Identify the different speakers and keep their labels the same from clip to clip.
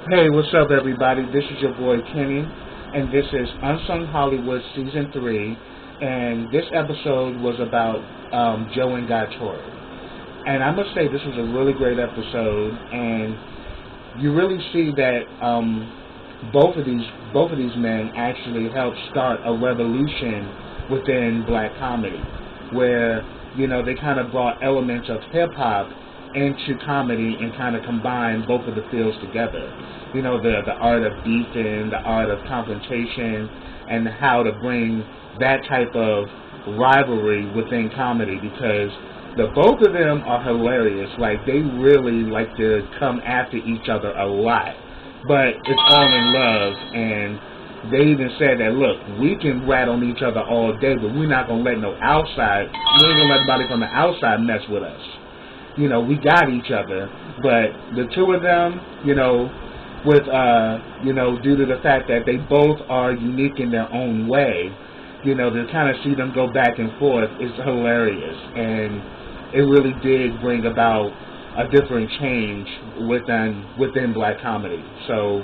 Speaker 1: Hey, what's up, everybody? This is your boy Kenny, and this is Unsung Hollywood Season 3, and this episode was about Joe and Guy Torry. And I must say, this was a really great episode, and you really see that both of these men actually helped start a revolution within black comedy, where they kind of brought elements of hip hop into comedy and kind of combined both of the fields together. The art of beefing, the art of confrontation, and how to bring that type of rivalry within comedy, because the both of them are hilarious. Like, they really like to come after each other a lot, but it's all in love. And they even said that, look, we can rat on each other all day, but we're not gonna let no outside. We ain't gonna let anybody from the outside mess with us. We got each other, but the two of them, with due to the fact that they both are unique in their own way, to kind of see them go back and forth is hilarious, and it really did bring about a different change within black comedy. So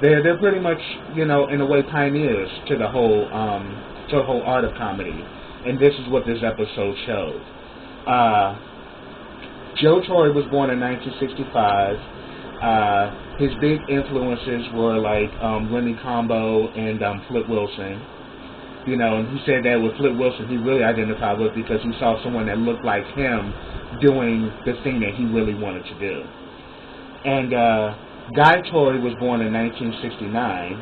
Speaker 1: they're pretty much, in a way, pioneers to the whole art of comedy, and this is what this episode showed. Joe Torry was born in 1965. His big influences were like Remy Combo and Flip Wilson. And he said that with Flip Wilson he really identified with because he saw someone that looked like him doing the thing that he really wanted to do. And Guy Torry was born in 1969.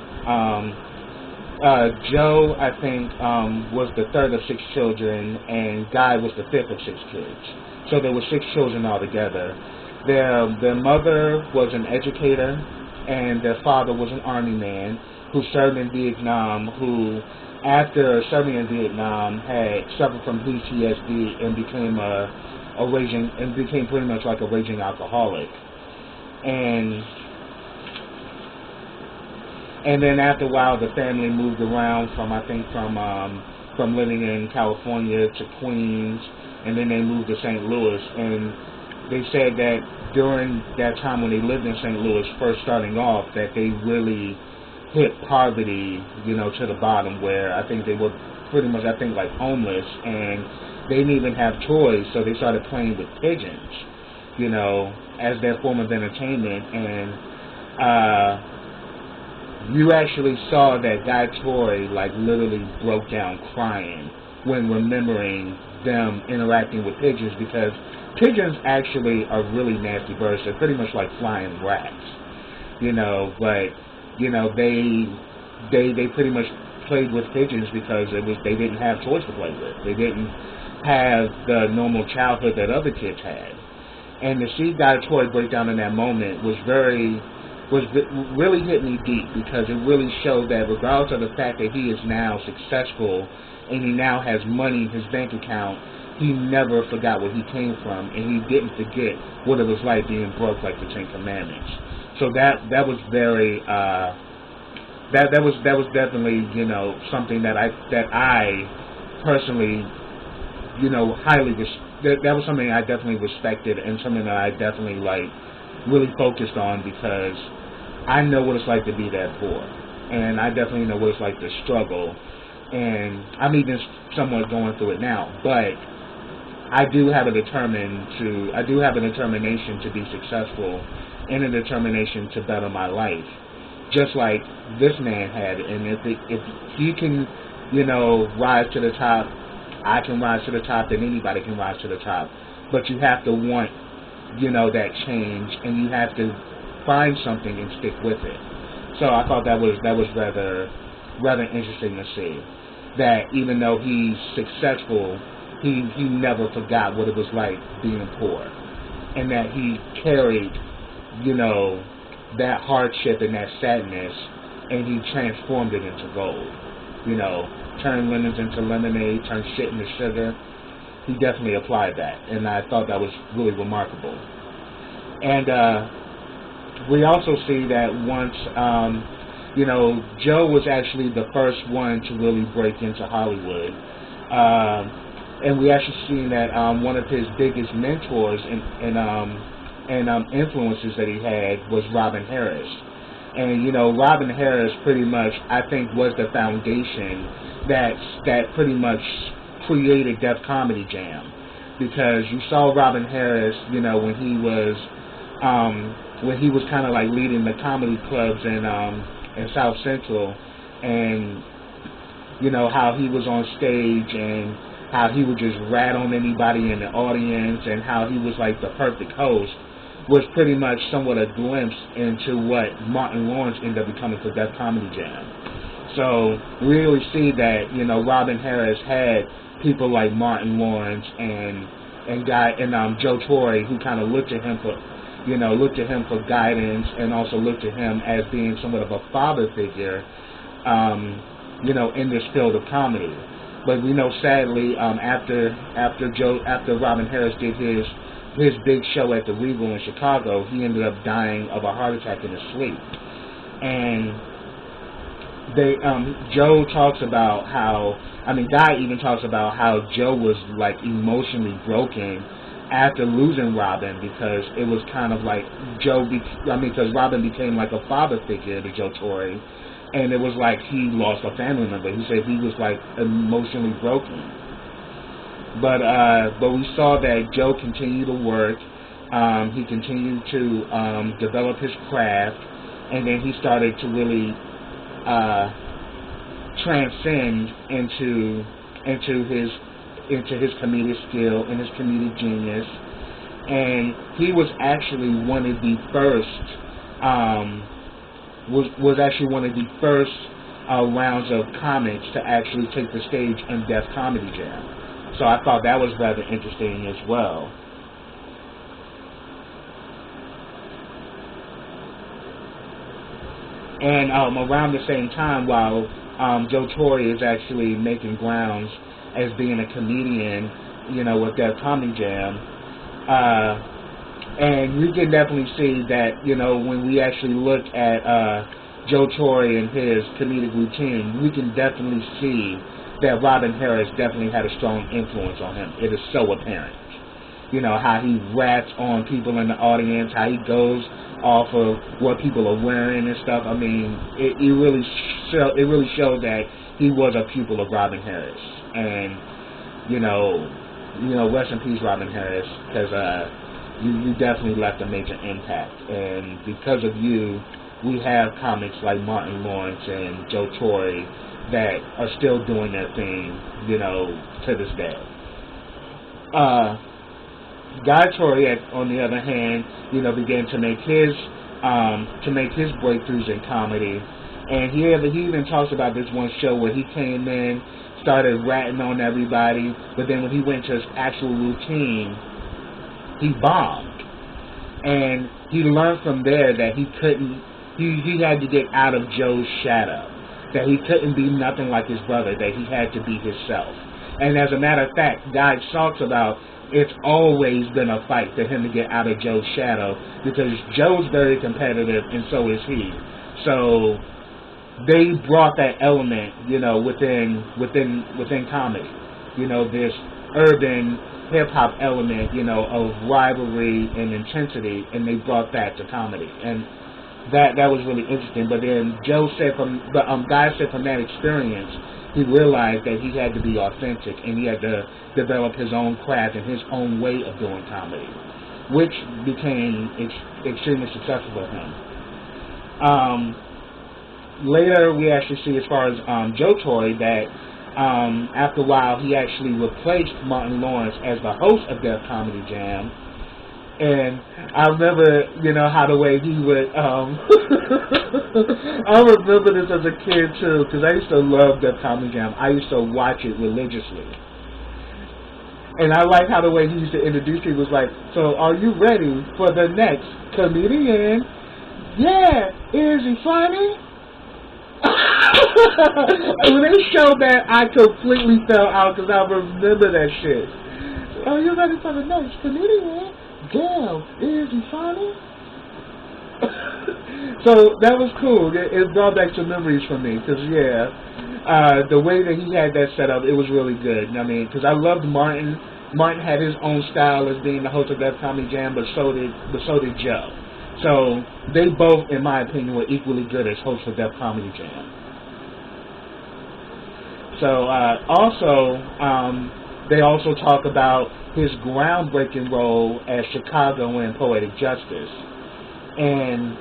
Speaker 1: Joe, I think, was the third of 6 children, and Guy was the fifth of 6 kids. So there were 6 children altogether. Their mother was an educator, and their father was an army man who served in Vietnam, who, after serving in Vietnam, had suffered from PTSD and became pretty much like a raging alcoholic. And then after a while, the family moved around from living in California to Queens, and then they moved to St. Louis. And they said that during that time when they lived in St. Louis, first starting off, that they really hit poverty, to the bottom, where I think they were pretty much, like homeless, and they didn't even have toys, so they started playing with pigeons, as their form of entertainment. And you actually saw that Guy Torry, like, literally broke down crying when remembering them interacting with pigeons, because pigeons actually are really nasty birds. They're pretty much like flying rats, but they pretty much played with pigeons because they didn't have toys to play with. They didn't have the normal childhood that other kids had. And to see Guy Torry break down in that moment really hit me deep, because it really showed that regardless of the fact that he is now successful and he now has money in his bank account, he never forgot where he came from, and he didn't forget what it was like being broke, like the Ten Commandments. So that was very that was definitely something that I personally highly that was something I definitely respected, and something that I definitely really focused on, because I know what it's like to be that poor, and I definitely know what it's like to struggle, and I'm even somewhat going through it now, but I do have a determination to be successful, and a determination to better my life, just like this man had. And if he can, rise to the top, I can rise to the top, then anybody can rise to the top. But you have to want, that change, and you have to find something and stick with it. So I thought that was rather interesting to see that even though he's successful, he never forgot what it was like being poor, and that he carried, that hardship and that sadness, and he transformed it into gold. Turned lemons into lemonade, turned shit into sugar. He definitely applied that, and I thought that was really remarkable. And we also see that once, Joe was actually the first one to really break into Hollywood. And we actually seen that one of his biggest mentors and influences that he had was Robin Harris. And, you know, Robin Harris pretty much, I think, was the foundation that pretty much created Def Comedy Jam. Because you saw Robin Harris, you know, when he was kind of like leading the comedy clubs in South Central, and you know how he was on stage and how he would just rat on anybody in the audience, and how he was like the perfect host, was pretty much somewhat a glimpse into what Martin Lawrence ended up becoming for Def Comedy Jam. So we really see that, you know, Robin Harris had people like Martin Lawrence and Joe Torry, who kind of looked at him for guidance, and also looked at him as being somewhat of a father figure, you know, in this field of comedy. But we know, sadly, after Robin Harris did his big show at the Regal in Chicago, he ended up dying of a heart attack in his sleep. And Joe talks about how, Guy even talks about how Joe was like emotionally broken after losing Robin, because it was kind of like because Robin became like a father figure to Joe Torry, and it was like he lost a family member. He said he was like emotionally broken. But we saw that Joe continued to work. He continued to develop his craft, and then he started to really transcend into his comedic skill and his comedic genius. And he was actually one of the first rounds of comics to actually take the stage in Def Comedy Jam. So I thought that was rather interesting as well. And around the same time, while Joe Torry is actually making grounds as being a comedian, you know, with Def Comedy Jam, and we can definitely see that, you know, when we actually look at Joe Torry and his comedic routine, we can definitely see that Robin Harris definitely had a strong influence on him. It is so apparent. You know, how he rats on people in the audience, how he goes off of what people are wearing and stuff. I mean, it really showed that he was a pupil of Robin Harris. And, you know, rest in peace, Robin Harris, because you definitely left a major impact. And because of you, we have comics like Martin Lawrence and Joe Torry that are still doing their thing, you know, to this day. Guy Torry, on the other hand, you know, began to make his breakthroughs in comedy, and he even talks about this one show where he came in, started ratting on everybody, but then when he went to his actual routine, he bombed, and he learned from there that he had to get out of Joe's shadow, that he couldn't be nothing like his brother, that he had to be himself. And as a matter of fact, Guy talks about it's always been a fight for him to get out of Joe's shadow, because Joe's very competitive and so is he. So they brought that element, you know, within comedy. You know, this urban hip hop element, you know, of rivalry and intensity, and they brought that to comedy. And that was really interesting. But then Guy said from that experience, he realized that he had to be authentic, and he had to develop his own craft and his own way of doing comedy, which became extremely successful for him. Later, we actually see, as far as Joe Torry, that after a while, he actually replaced Martin Lawrence as the host of Def Comedy Jam. And I remember, you know, how the way he would, I remember this as a kid too, because I used to love Def Comedy Jam. I used to watch it religiously. And I like how the way he used to introduce people was like, so are you ready for the next comedian? Yeah, is he funny? When they showed that, I completely fell out, because I remember that shit. Are you ready for the next comedian? Damn, is he funny? So that was cool. It brought back some memories for me, because the way that he had that set up, it was really good. I mean, because I loved Martin. Martin had his own style as being the host of Def Comedy Jam, but so did Joe. So they both, in my opinion, were equally good as hosts for Def Comedy Jam. So they also talk about his groundbreaking role as Chicago in Poetic Justice. And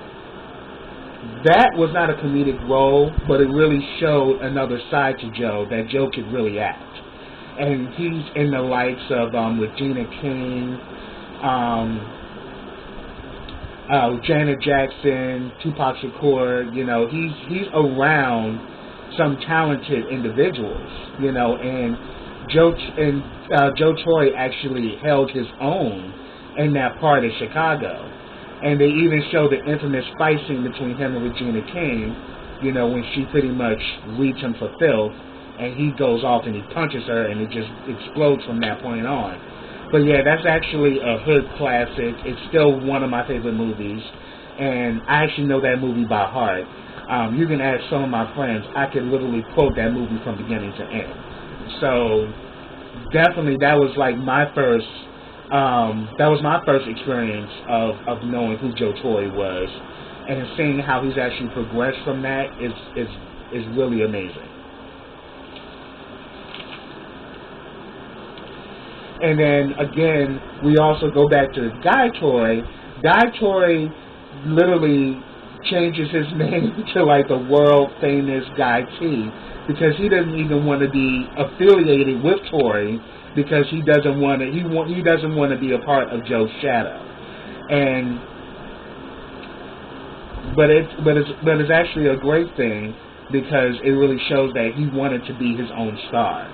Speaker 1: that was not a comedic role, but it really showed another side to Joe, that Joe could really act. And he's in the likes of Regina King, Janet Jackson, Tupac Shakur. You know, he's around some talented individuals. You know, and Joe Torry actually held his own in that part of Chicago. And they even show the infamous fight scene between him and Regina King, you know, when she pretty much reads him for filth, and he goes off and he punches her, and it just explodes from that point on. But yeah, that's actually a hood classic. It's still one of my favorite movies, and I actually know that movie by heart. You can ask some of my friends. I could literally quote that movie from beginning to end. So definitely that was like my first experience of knowing who Joe Torry was, and seeing how he's actually progressed from that is really amazing. And then again, we also go back to Guy Torry. Guy Torry literally changes his name to like the world famous Guy T, because he doesn't even want to be affiliated with Torry, because he doesn't want to. He doesn't want to be a part of Joe's shadow. And but it's actually a great thing, because it really shows that he wanted to be his own star,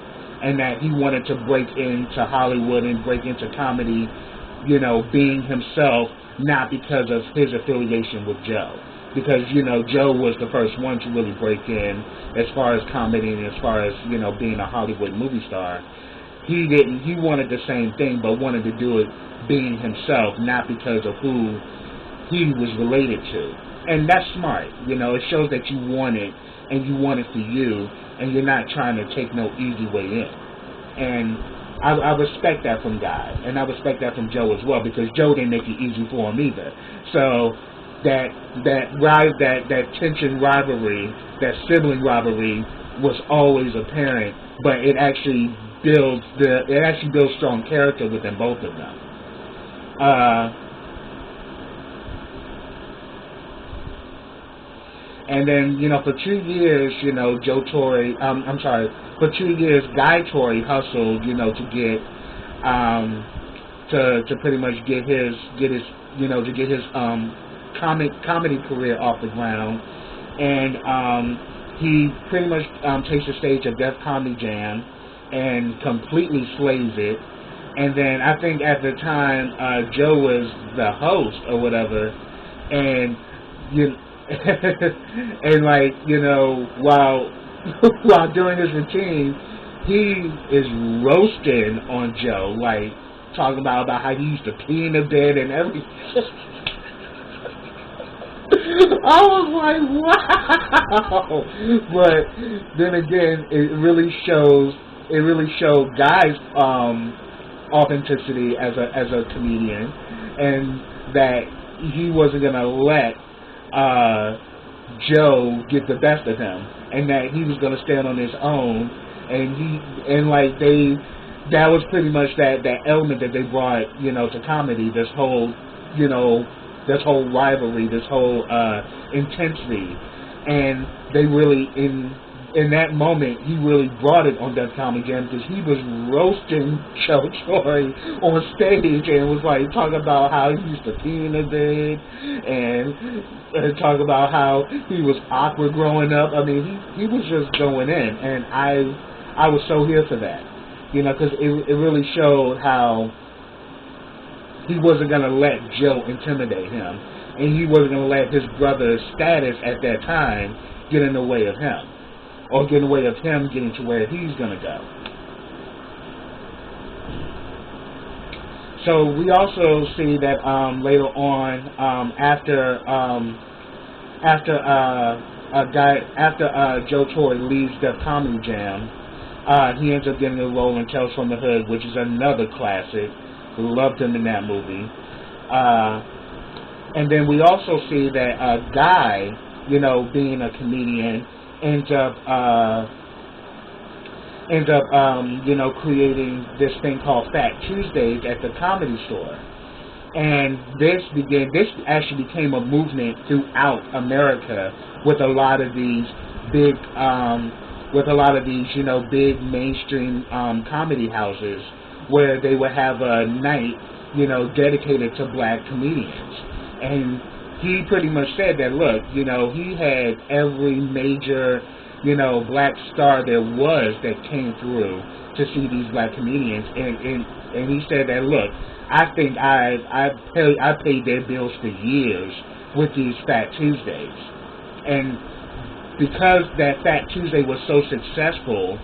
Speaker 1: and that he wanted to break into Hollywood and break into comedy, you know, being himself, not because of his affiliation with Joe. Because, you know, Joe was the first one to really break in as far as comedy and as far as, you know, being a Hollywood movie star. He wanted the same thing, but wanted to do it being himself, not because of who he was related to. And that's smart. You know, it shows that you want it, and you want it for you, and you're not trying to take no easy way in. And I respect that from Guy, and I respect that from Joe as well, because Joe didn't make it easy for him either. So that tension rivalry, that sibling rivalry, was always apparent, but it actually builds strong character within both of them. And then, you know, for 2 years, you know, for 2 years, Guy Torry hustled, you know, to get to pretty much get his comedy career off the ground. And he pretty much takes the stage of Def Comedy Jam and completely slays it. And then I think at the time Joe was the host or whatever, and and like, you know, while doing his routine, he is roasting on Joe, like talking about how he used to pee in the bed and everything. I was like, wow. But then again, it really showed Guy's authenticity as a comedian, and that he wasn't gonna let Joe get the best of him, and that he was gonna stand on his own. And that was pretty much that element that they brought, you know, to comedy. This whole rivalry, this whole intensity, and they really in that moment, he really brought it on Def Comedy Jam, because he was roasting Joe Torry on stage, and was like talking about how he used to pee in the bed, and talk about how he was awkward growing up. I mean, he was just going in, and I was so here for that, you know, because it really showed how he wasn't going to let Joe intimidate him, and he wasn't going to let his brother's status at that time get in the way of him, or get in the way of him getting to where he's going to go. So we also see that later on, after Joe Torry leaves Def Comedy Jam, he ends up getting a role in Tales from the Hood, which is another classic. Loved him in that movie. And then we also see that Guy, being a comedian, ends up creating this thing called Fat Tuesdays at the Comedy Store. And this actually became a movement throughout America with a lot of these big, big mainstream comedy houses where they would have a night, dedicated to black comedians. And he pretty much said that, look, he had every major, black star there was that came through to see these black comedians. And he said that, look, I think I paid their bills for years with these Fat Tuesdays. And because that Fat Tuesday was so successful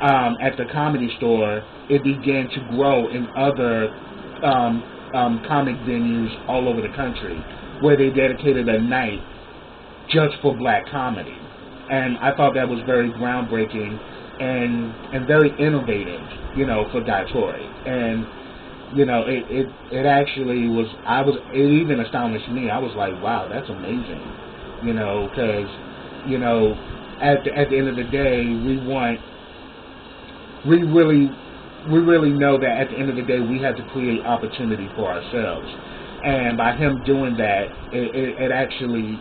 Speaker 1: at the Comedy Store, it began to grow in other comic venues all over the country where they dedicated a night just for black comedy. And I thought that was very groundbreaking and very innovative, for Guy Torry. And it actually was, it even astonished me. I was like, wow, that's amazing, because, at the end of the day, we really know that at the end of the day, we have to create opportunity for ourselves. And by him doing that, it actually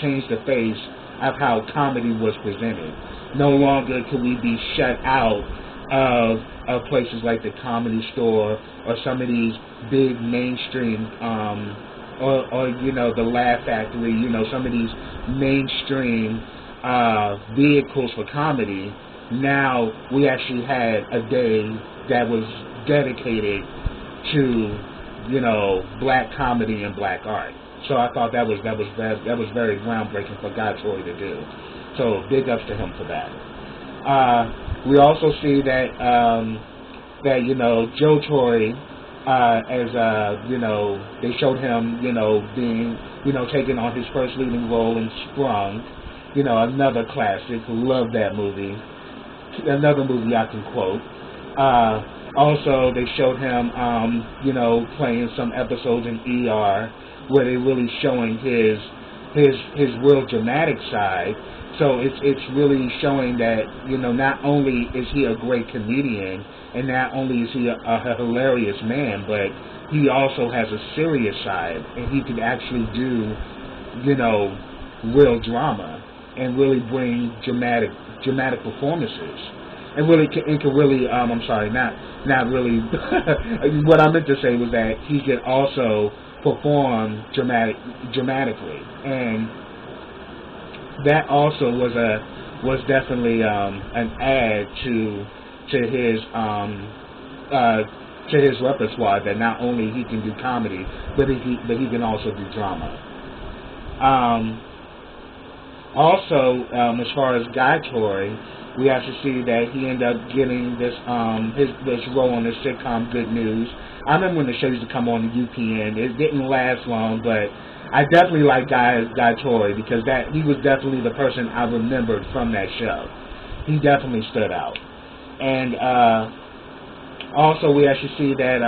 Speaker 1: changed the face of how comedy was presented. No longer could we be shut out of places like the Comedy Store or some of these big mainstream or the Laugh Factory, some of these mainstream vehicles for comedy. Now we actually had a day that was dedicated to black comedy and black art. So I thought that was very groundbreaking for Guy Torry to do. So big ups to him for that. We also see that Joe Torry, as they showed him being taking on his first leading role in Sprung, another classic. Love that movie. Another movie I can quote. Also, they showed him playing some episodes in ER where they're really showing his real dramatic side. So it's really showing that, not only is he a great comedian and not only is he a hilarious man, but he also has a serious side, and he can actually do, real drama and really bring dramatic performances. And really, it can really, I'm sorry, not really, what I meant to say was that he can also perform dramatically. And that also was definitely an add to his repertoire, that not only he can do comedy, but he can also do drama. Also, as far as Guy Torry, we have to see that he ended up getting this role on this sitcom Good News. I remember when the show used to come on the UPN. It didn't last long, but I definitely like Guy Torry because he was definitely the person I remembered from that show. He definitely stood out. And also we actually see that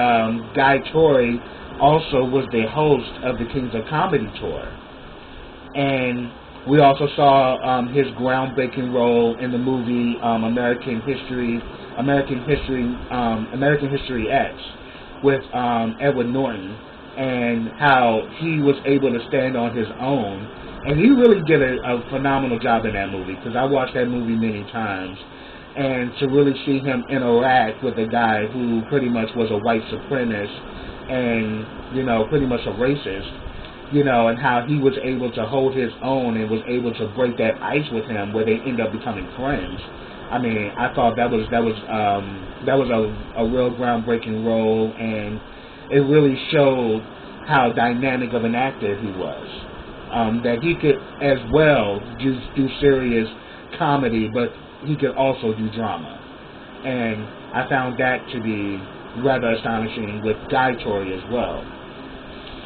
Speaker 1: Guy Torry also was the host of the Kings of Comedy Tour. And we also saw his groundbreaking role in the movie American History X with Edward Norton, and how he was able to stand on his own. And he really did a phenomenal job in that movie, because I watched that movie many times. And to really see him interact with a guy who pretty much was a white supremacist and, pretty much a racist, and how he was able to hold his own and was able to break that ice with him where they end up becoming friends. I mean, I thought that was a real groundbreaking role, and it really showed how dynamic of an actor he was. That he could as well do serious comedy, but he could also do drama. And I found that to be rather astonishing with Guy Torry as well.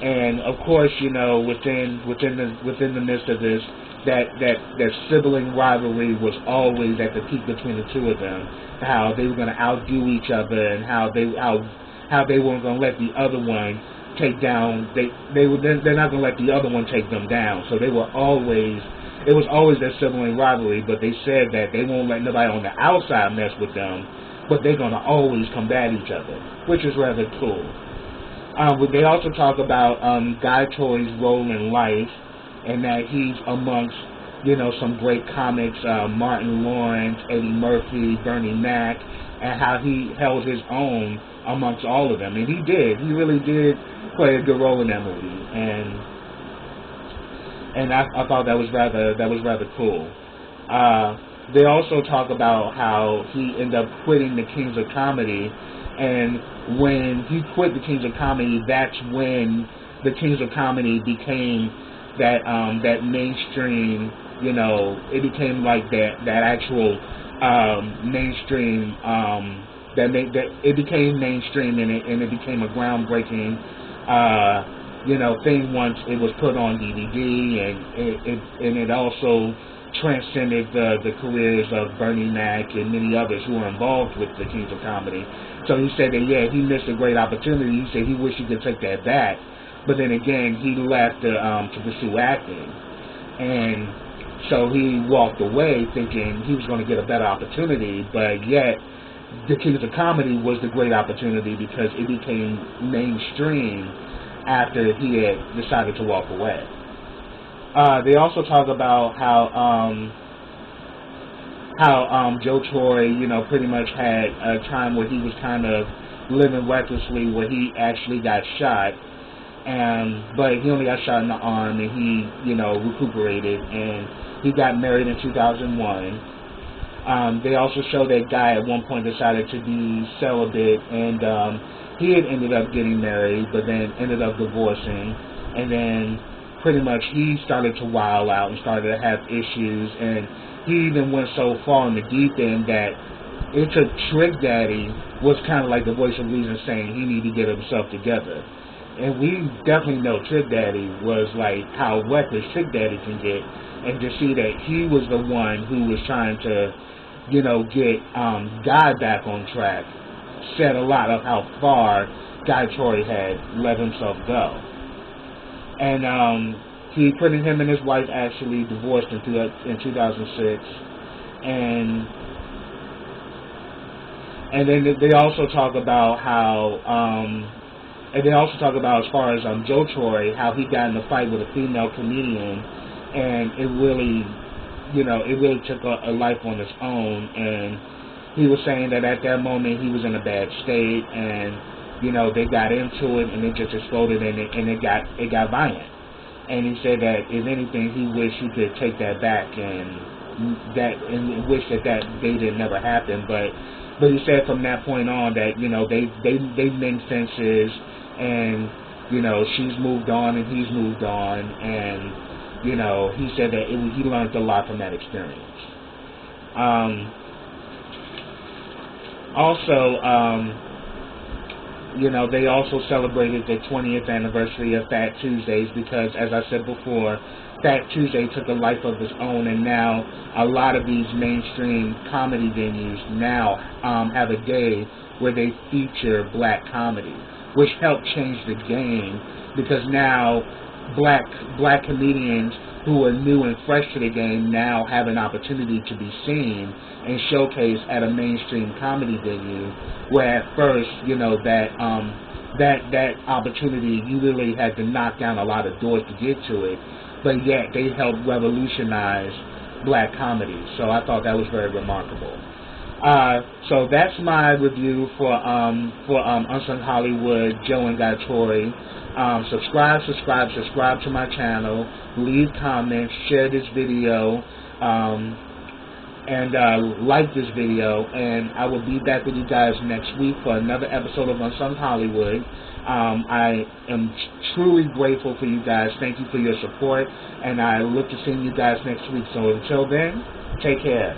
Speaker 1: And of course, within the midst of this, that sibling rivalry was always at the peak between the two of them. How they were going to outdo each other, and how they weren't going to let the other one take down. They're not gonna let the other one take them down. So they were always. It was always their sibling rivalry, but they said that they won't let nobody on the outside mess with them, but they're gonna always combat each other, which is rather cool. They also talk about Guy Torry's role in life, and that he's amongst, some great comics, Martin Lawrence, Eddie Murphy, Bernie Mac, and how he held his own amongst all of them. And he did. He really did play a good role in that movie. And I thought that was rather cool. They also talk about how he ended up quitting the Kings of Comedy, and when he quit the Kings of Comedy, that's when the Kings of Comedy became that mainstream. It became like that actual mainstream. It became mainstream, and it became a groundbreaking thing once it was put on DVD, and it also transcended the careers of Bernie Mac and many others who were involved with the Kings of Comedy. So he said that he missed a great opportunity. He said he wished he could take that back, but then again he left to pursue acting, and so he walked away thinking he was going to get a better opportunity, but yet the Kings of Comedy was the great opportunity because it became mainstream after he had decided to walk away. They also talk about how Joe Torry, pretty much had a time where he was kind of living recklessly, where he actually got shot, but he only got shot in the arm, and he, recuperated, and he got married in 2001. They also show that Guy at one point decided to be celibate, and he had ended up getting married, but then ended up divorcing, and then pretty much he started to wild out and started to have issues, and he even went so far in the deep end that it took Trick Daddy was kind of like the voice of reason saying he needed to get himself together. And we definitely know Trick Daddy was like how reckless Trick Daddy can get, and to see that he was the one who was trying to, get Guy back on track said a lot of how far Guy Torry had let himself go. And him and his wife actually divorced in 2006, and then they also talk about how as far as Joe Torry, how he got in a fight with a female comedian, and it really took a life on its own, and he was saying that at that moment he was in a bad state, and they got into it, and it just exploded, and it got violent. And he said that if anything, he wished he could take that back, and wish that day did never happen. But he said from that point on that they mend fences, and she's moved on and he's moved on, and he said that he learned a lot from that experience. They also celebrated the 20th anniversary of Fat Tuesdays because, as I said before, Fat Tuesday took a life of its own, and now a lot of these mainstream comedy venues now have a day where they feature black comedy, which helped change the game because now black comedians who are new and fresh to the game now have an opportunity to be seen and showcased at a mainstream comedy venue, where at first, that opportunity, you really had to knock down a lot of doors to get to it, but yet they helped revolutionize black comedy. So I thought that was very remarkable. So that's my review for Unsung Hollywood, Joe and Guy Torry. Subscribe to my channel, leave comments, share this video, and like this video, and I will be back with you guys next week for another episode of Unsung Hollywood. I am truly grateful for you guys. Thank you for your support, and I look to seeing you guys next week. So until then, take care.